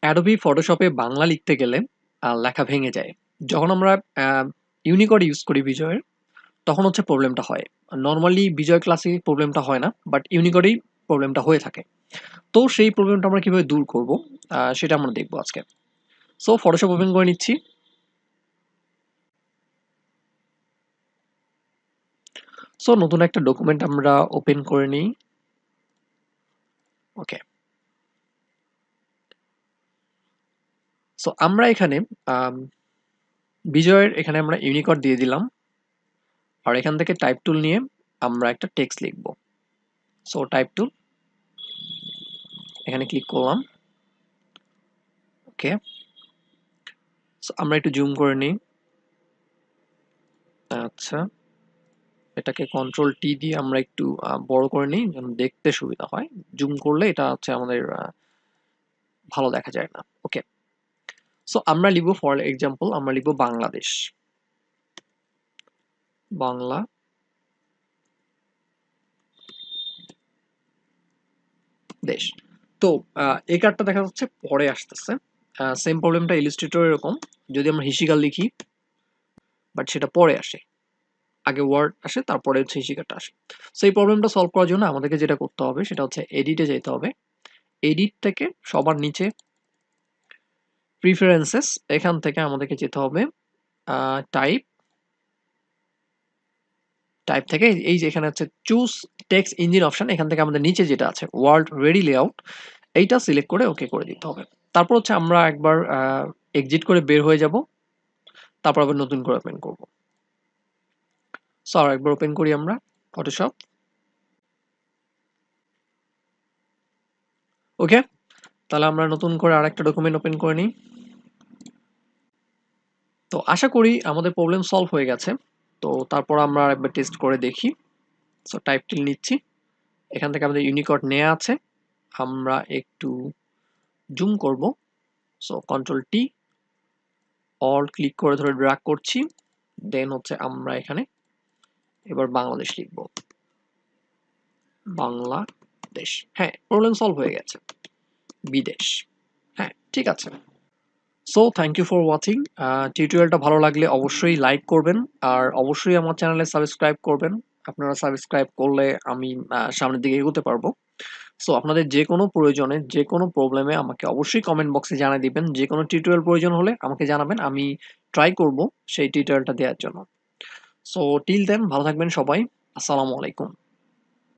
Adobe Photoshop এ বাংলা লিখতে গেলে লেখা ভেঙে যায়। যখন আমরা আ ইউনিকোড ইউজ করি বিজয়ের, তখন হচ্ছে প্রবলেমটা হয়। নরমালি বিজয় ক্লাসে প্রবলেমটা হয় না, বাট ইউনিকোডেই প্রবলেমটা হয়ে থাকে। তো সেই প্রবলেমটা আমরা কিভাবে দূর করব, সেটা আমরা দেখব আজকে। সো Photoshop ওপেন করে নিচ্ছি। সো নতুন একটা ডকুমেন্ট আমরা ওপেন করে নিই। ওকে। সো আমরা এখানে আম বিজয়ের এখানে আমরা ইউনিকোড দিয়ে দিলাম। আর এখান থেকে টাইপ টুল নিয়ে আমরা একটা টেক্সট লিখব। সো টাইপ টুল, এখানে ক্লিক করলাম। ওকে। সো আমরা একটু জুম করে নিই। আচ্ছা, এটাকে কন্ট্রোল টি দিয়ে আমরা একটু বড় করে নিই যেন দেখতে সুবিধা হয়। জুম করলে এটা হচ্ছে আমাদের ভালো দেখা যায় না। ওকে। সো আমরা লিখব, ফর এক্সাম্পল আমরা লিখব বাংলাদেশ। বাংলা দেশ। তো এই কার্ডটা দেখা যাচ্ছে পরে আসতেছে। সেম প্রবলেমটা ইলাস্ট্রেটর এরকম। যদি আমরা হিসিকাল লিখি, বাট সেটা পরে আসে। আগে ওয়ার্ড আসে, তারপরে হচ্ছে হিসিকারটা আসে। সো এই প্রবলেমটা সলভ করার জন্য আমাদেরকে যেটা করতে হবে সেটা হচ্ছে এডিটে যেতে হবে। এডিট থেকে সবার নিচে প্রিফারেন্সেস, এখান থেকে আমাদেরকে যেতে হবে টাইপ। টাইপ থেকে এই যে এখানে হচ্ছে চুজ টেক্সট ইঞ্জিন অপশন, এখান থেকে আমাদের নিচে যেটা আছে ওয়ার্ল্ড রেডি লেআউট, এইটা সিলেক্ট করে ওকে করে দিতে হবে। তারপর হচ্ছে আমরা একবার এক্সিট করে বের হয়ে যাব, তারপর আবার নতুন করে ওপেন করব। সো আর একবার ওপেন করি আমরা ফটোশপ। ওকে, তাহলে আমরা নতুন করে আরেকটা ডকুমেন্ট ওপেন করে নিই। তো আশা করি আমাদের প্রবলেম সলভ হয়ে গেছে। তো তারপর আমরা আরেকবার টেস্ট করে দেখি। সো টাইপ টিল নিচ্ছি, এখান থেকে আমাদের ইউনিকোড নেওয়া আছে, আমরা একটু জুম করব। So control T, all click করে ধরে ড্র্যাগ করছি, দেন হচ্ছে আমরা এখানে এবার বাংলাদেশ লিখব। বাংলাদেশ। হ্যাঁ, প্রবলেম সলভ হয়ে গেছে। বিদেশ। হ্যাঁ, ঠিক আছে। So thank you for watching. টিউটোরিয়ালটা ভালো লাগলে অবশ্যই লাইক করবেন, আর অবশ্যই আমার চ্যানেলে সাবস্ক্রাইব করবেন। আপনারা সাবস্ক্রাইব করলে আমি সামনের দিকে এগোতে পারবো। সো আপনাদের যে কোনো প্রয়োজনে, যে কোনো প্রবলেমে আমাকে অবশ্যই কমেন্ট বক্সে জানিয়ে দিবেন। যে কোনো টিউটোরিয়াল প্রয়োজন হলে আমাকে জানাবেন, আমি ট্রাই করব সেই টিউটোরিয়ালটা দেওয়ার জন্য। সো টিল দেন ভালো থাকবেন সবাই। আসসালামু আলাইকুম।